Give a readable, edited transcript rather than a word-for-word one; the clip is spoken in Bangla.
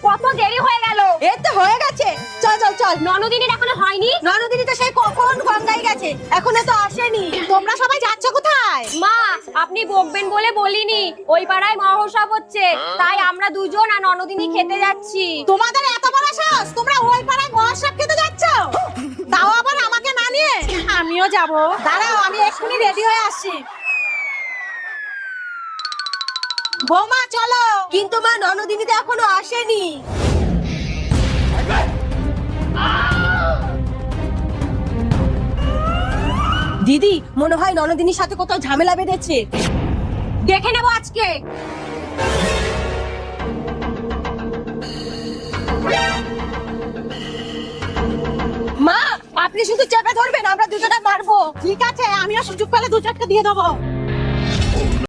কত দেরি হয়ে গেল। এই তো হয়ে গেছে, চল চল চল। ননদিনীর এখনো হয়নি? ননদিনী তো সেই কখন গঙ্গায় গেছে, এখনো তো আসেনি। তোমরা সবাই যাচ্ছ কোথায়? মা, আপনি বকবেন বলে বলিনি, ওই পাড়ায় মহোৎসব হচ্ছে, তাই আমরা দুজন আর ননদিনী খেতে যাচ্ছি। তোমাদের এত বড় সাহস, তোমরা ওই পাড়ায় মহাসব খেতে যাচ্ছ, তাও আবার আমাকে না নিয়ে? আমিও যাব, দাঁড়াও আমি এক্ষুনি রেডি হয়ে আসছি। বৌমা চলো। কিন্তু মা, ননদিনী তো এখনো আসেনি। দিদি, মনে হয় ননদিনীর সাথে কোথাও ঝামেলা বেঁধেছে। দেখে নেবো আজকে। মা, আপনি শুধু চেপে ধরবেন, আমরা দুজনে মারবো। ঠিক আছে, আমিও সুযোগ পেলে দু চারটে দিয়ে দেবো।